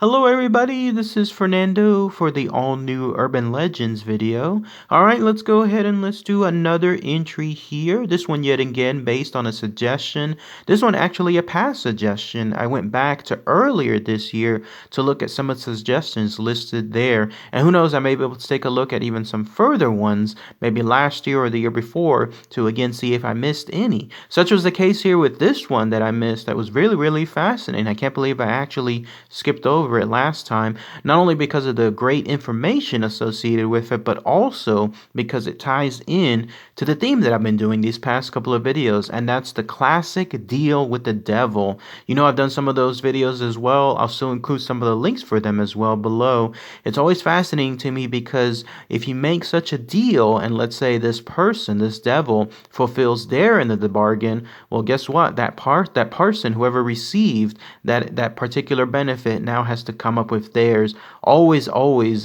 Hello everybody, this is Fernando for the all-new Urban Legends video. Alright, let's go ahead and let's do another entry here. This one yet again based on a suggestion. This one actually a past suggestion. I went back to earlier this year to look at some of the suggestions listed there. And who knows, I may be able to take a look at even some further ones, maybe last year or the year before, to again see if I missed any. Such was the case here with this one that I missed that was really fascinating. I can't believe I actually skipped over it last time, not only because of the great information associated with it, but also because it ties in to the theme that I've been doing these past couple of videos, and that's the classic deal with the devil. You know, I've done some of those videos as well. I'll still include some of the links for them as well below. It's always fascinating to me because if you make such a deal, and let's say this person, this devil, fulfills their end of the bargain, well, guess what? That person, whoever received that particular benefit, now has to come up with theirs. Always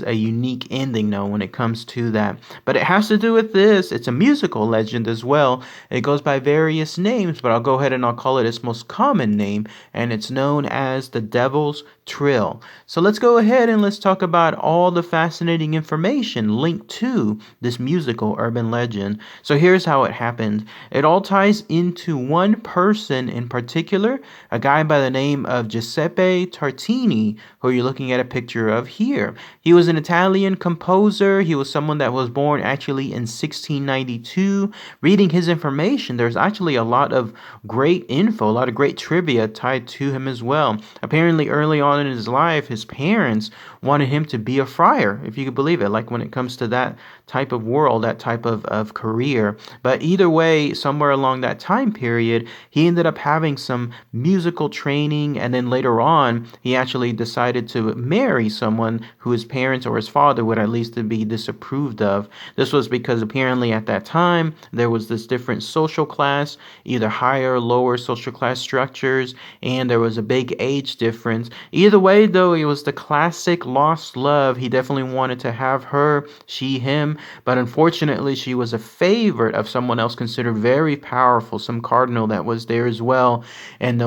a unique ending though when it comes to that. But it has to do with this. It's a musical legend as well. It goes by various names, but I'll go ahead and I'll call it its most common name, and it's known as the Devil's Trill. So let's go ahead and let's talk about all the fascinating information linked to this musical urban legend. So here's how it happened. It all ties into one person in particular, a guy by the name of Giuseppe Tartini, who you're looking at a picture of here. He was an Italian composer. He was someone that was born actually in 1692. Reading his information, there's actually a lot of great info, a lot of great trivia tied to him as well. Apparently early on in his life, his parents wanted him to be a friar, if you could believe it, like when it comes to that type of world, that type of career. But either way, somewhere along that time period, he ended up having some musical training, and then later on, he actually decided to marry someone who his parents or his father would at least be disapproved of. This was because apparently at that time, there was this different social class, either higher or lower social class structures, and there was a big age difference. Either way, though, it was the classic lost love. He definitely wanted to have her, she, him, but unfortunately, she was a favorite of someone else considered very powerful, some cardinal that was there as well. And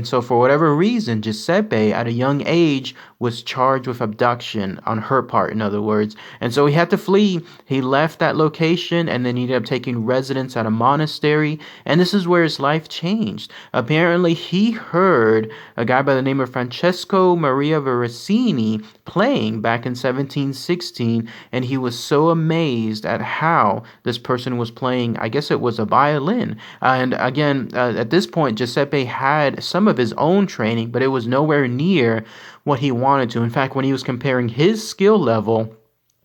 so for whatever reason, Giuseppe, at a young age, was charged with abduction on her part, in other words. And so he had to flee. He left that location and then he ended up taking residence at a monastery. And this is where his life changed. Apparently, he heard a guy by the name of Francesco Maria Veracini playing back in 1716, and he was so amazed at how this person was playing. I guess it was a violin. And again, at this point, Giuseppe had some of his own training, but it was nowhere near what he wanted to. In fact, when he was comparing his skill level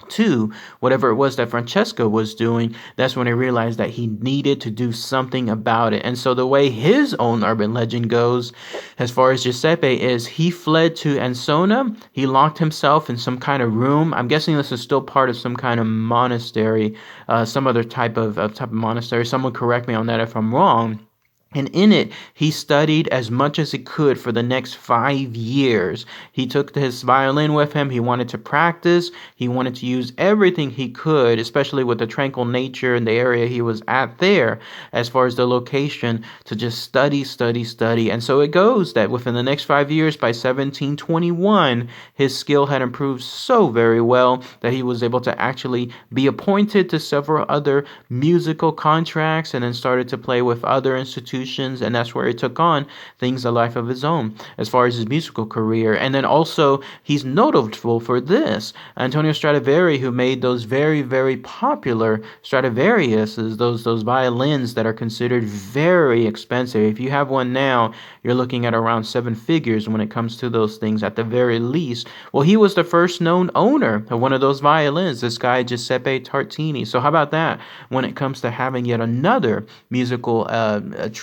to whatever it was that Francesco was doing, that's when he realized that he needed to do something about it. And so the way his own urban legend goes, as far as Giuseppe, is he fled to Ansona. He locked himself in some kind of room. I'm guessing this is still part of some kind of monastery, some other type of monastery. Someone correct me on that if I'm wrong. And in it, he studied as much as he could for the next 5 years. He took his violin with him. He wanted to practice. He wanted to use everything he could, especially with the tranquil nature in the area he was at there, as far as the location, to just study. And so it goes that within the next 5 years, by 1721, his skill had improved so very well that he was able to actually be appointed to several other musical contracts and then started to play with other institutions. And that's where he took on things a life of his own as far as his musical career. And then also he's notable for this. Antonio Stradivari, who made those very popular Stradivariuses, those violins that are considered very expensive. If you have one now, you're looking at around 7 figures when it comes to those things at the very least. Well, he was the first known owner of one of those violins, this guy Giuseppe Tartini. So how about that when it comes to having yet another musical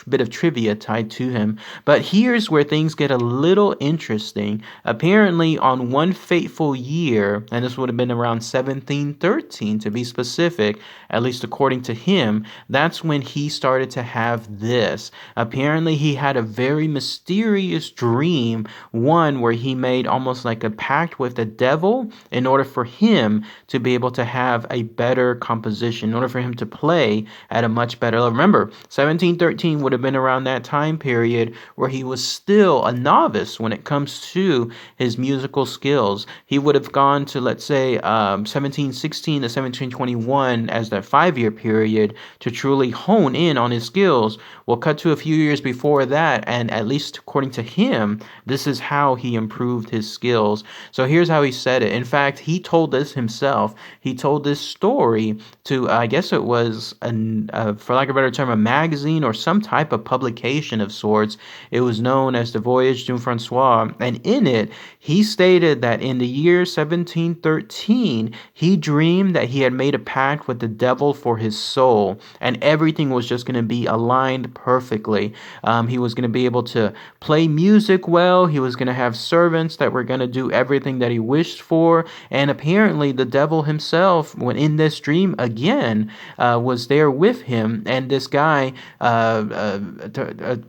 bit of trivia tied to him. But here's where things get a little interesting. Apparently, on one fateful year, and this would have been around 1713 to be specific, at least according to him, that's when he started to have this. Apparently, he had a very mysterious dream, one where he made almost like a pact with the devil in order for him to be able to have a better composition, in order for him to play at a much better level. Remember, 1713 would have been around that time period where he was still a novice when it comes to his musical skills. He would have gone to, let's say, 1716 to 1721 as that 5-year period to truly hone in on his skills. We'll cut to a few years before that, and at least according to him, this is how he improved his skills. So here's how he said it. In fact, he told this himself. He told this story to, I guess it was, for lack of a better term, a magazine or some type of publication of sorts. It was known as the Voyage du Francois, and in it, he stated that in the year 1713, he dreamed that he had made a pact with the devil for his soul, and everything was just going to be aligned perfectly. He was going to be able to play music well. He was going to have servants that were going to do everything that he wished for, and apparently the devil himself, when in this dream again, was there with him, and this guy,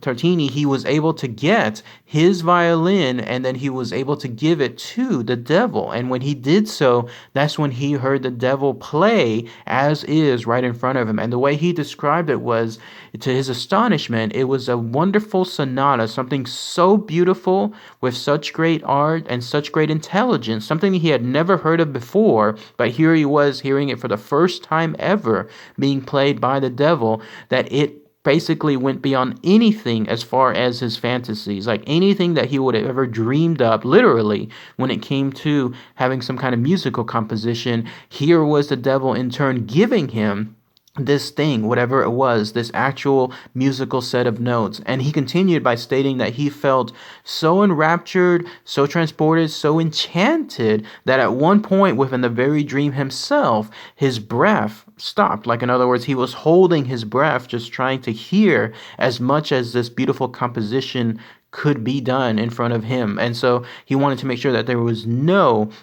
Tartini, he was able to get his violin, and then he was able to give it to the devil. And when he did so, that's when he heard the devil play as is right in front of him. And the way he described it was, to his astonishment, it was a wonderful sonata, something so beautiful with such great art and such great intelligence, something he had never heard of before, but here he was hearing it for the first time ever being played by the devil, that it basically went beyond anything as far as his fantasies, like anything that he would have ever dreamed up, literally, when it came to having some kind of musical composition. Here was the devil in turn giving him this thing, whatever it was, this actual musical set of notes. And he continued by stating that he felt so enraptured, so transported, so enchanted that at one point within the very dream himself, his breath stopped. Like, in other words, he was holding his breath, just trying to hear as much as this beautiful composition could be done in front of him. And so he wanted to make sure that there was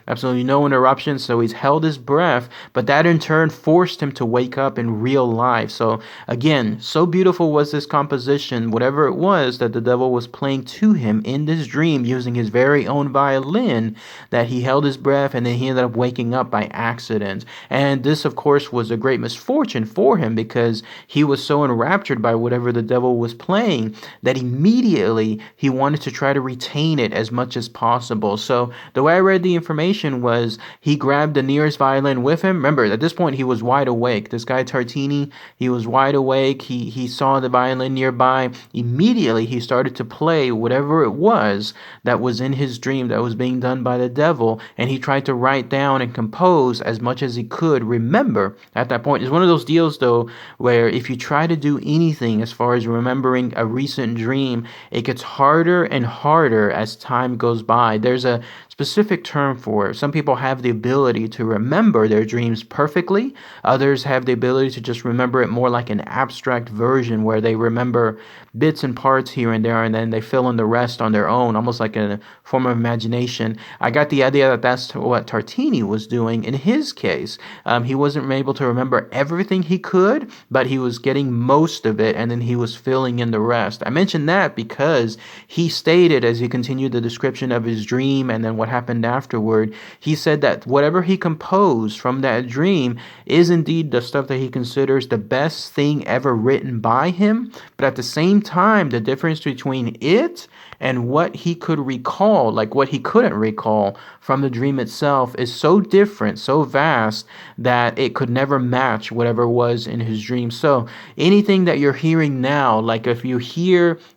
absolutely no interruption. So he's held his breath, but that in turn forced him to wake up in real life. So again, so beautiful was this composition, whatever it was that the devil was playing to him in this dream using his very own violin, that he held his breath and then he ended up waking up by accident. And this, of course, was a great misfortune for him because he was so enraptured by whatever the devil was playing that immediately he wanted to try to retain it as much as possible. So the way I read the information was he grabbed the nearest violin with him. Remember, at this point, he was wide awake. This guy Tartini, he was wide awake. He saw the violin nearby. Immediately, he started to play whatever it was that was in his dream that was being done by the devil, and he tried to write down and compose as much as he could. Remember, at that point, it's one of those deals, though, where if you try to do anything as far as remembering a recent dream, it gets harder and harder as time goes by. There's a specific term for it. Some people have the ability to remember their dreams perfectly. Others have the ability to just remember it more like an abstract version where they remember bits and parts here and there, and then they fill in the rest on their own, almost like a form of imagination. I got the idea that that's what Tartini was doing in his case. He wasn't able to remember everything he could, but he was getting most of it, and then he was filling in the rest. I mentioned that because he stated, as he continued the description of his dream and then what happened afterward, he said that whatever he composed from that dream is indeed the stuff that he considers the best thing ever written by him, but at the same time, the difference between it and what he could recall, like what he couldn't recall from the dream itself, is so different, so vast, that it could never match whatever was in his dream. So anything that you're hearing now, like if you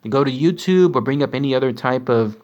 go to YouTube or bring up any other type of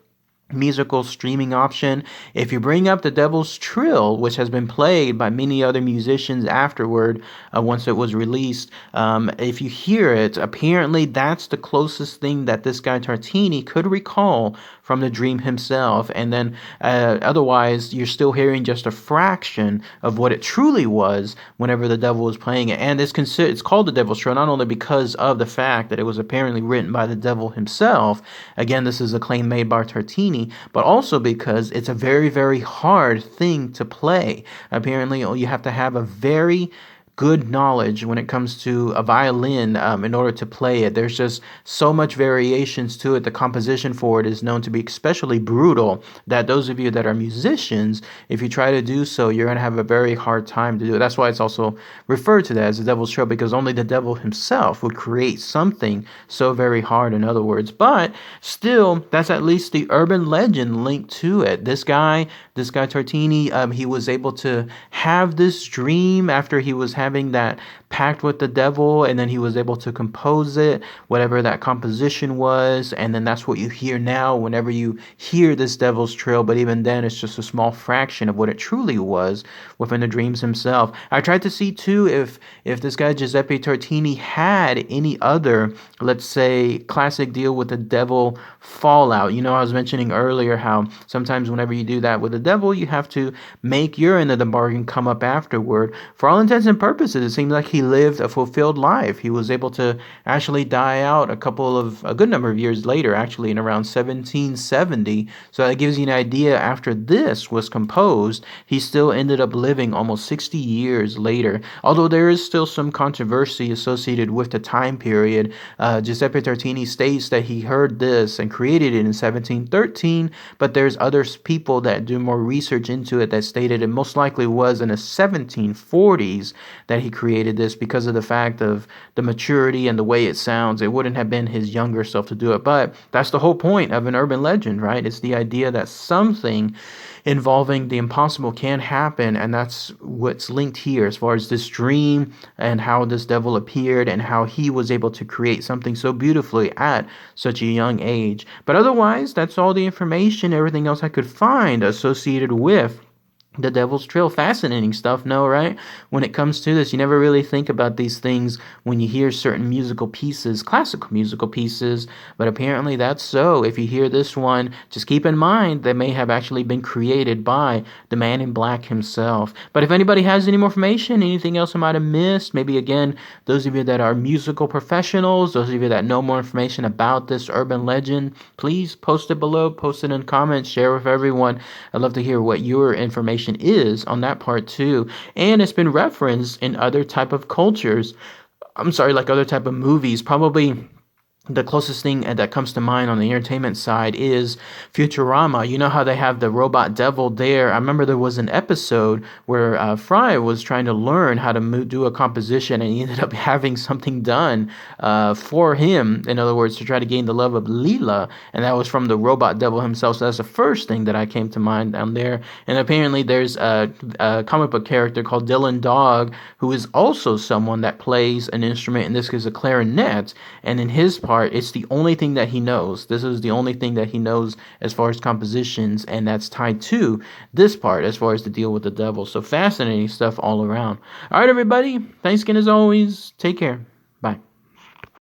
musical streaming option, if you bring up the Devil's Trill, which has been played by many other musicians afterward, once it was released, if you hear it, apparently that's the closest thing that this guy Tartini could recall from the dream himself. And then otherwise, you're still hearing just a fraction of what it truly was whenever the devil was playing it. And it's called the Devil's Trill not only because of the fact that it was apparently written by the devil himself. Again, this is a claim made by Tartini, but also because it's a very, very hard thing to play. Apparently, you have to have a very good knowledge when it comes to a violin in order to play it. There's just so much variations to it. The composition for it is known to be especially brutal that those of you that are musicians, if you try to do so, you're going to have a very hard time to do it. That's why it's also referred to that as the devil's trill, because only the devil himself would create something so very hard, in other words. But still, that's at least the urban legend linked to it. This guy Tartini, he was able to have this dream after he was having that pact with the devil, and then he was able to compose it, whatever that composition was, and then that's what you hear now whenever you hear this devil's trill. But even then, it's just a small fraction of what it truly was within the dreams himself. I tried to see too if this guy Giuseppe Tartini had any other, let's say, classic deal with the devil fallout. I was mentioning earlier how sometimes whenever you do that with the devil, you have to make your end of the bargain come up afterward. For all intents and purposes, it seems like he lived a fulfilled life. He was able to actually die out a good number of years later, actually in around 1770. So that gives you an idea. After this was composed, he still ended up living almost 60 years later. Although there is still some controversy associated with the time period. Giuseppe Tartini states that he heard this and created it in 1713, but there's other people that do more research into it that stated it most likely was in the 1740s that he created this because of the fact of the maturity and the way it sounds. It wouldn't have been his younger self to do it, but that's the whole point of an urban legend, right? It's the idea that something involving the impossible can happen, and that's what's linked here as far as this dream and how this devil appeared and how he was able to create something so beautifully at such a young age. But otherwise, that's all the information, everything else I could find associated with the devil's trill. Fascinating stuff, no, right? When it comes to this, you never really think about these things when you hear certain musical pieces, classical musical pieces, but apparently that's so. If you hear this one, just keep in mind they may have actually been created by the man in black himself. But if anybody has any more information, anything else I might have missed, maybe again, those of you that are musical professionals, those of you that know more information about this urban legend, please post it below, post it in comments, share with everyone. I'd love to hear what your information is on that part too. And it's been referenced in other type of cultures. Like other type of movies. Probably the closest thing that comes to mind on the entertainment side is Futurama. You know how they have the robot devil there? I remember there was an episode where Fry was trying to learn how to do a composition, and he ended up having something done for him, in other words, to try to gain the love of Leela, and that was from the robot devil himself. So that's the first thing that I came to mind down there. And apparently there's a comic book character called Dylan Dog, who is also someone that plays an instrument, in this case a clarinet, and in his part, it's the only thing that he knows. This is the only thing that he knows as far as compositions, and that's tied to this part as far as the deal with the devil. So fascinating stuff all around. All right, everybody. Thanks again as always. Take care.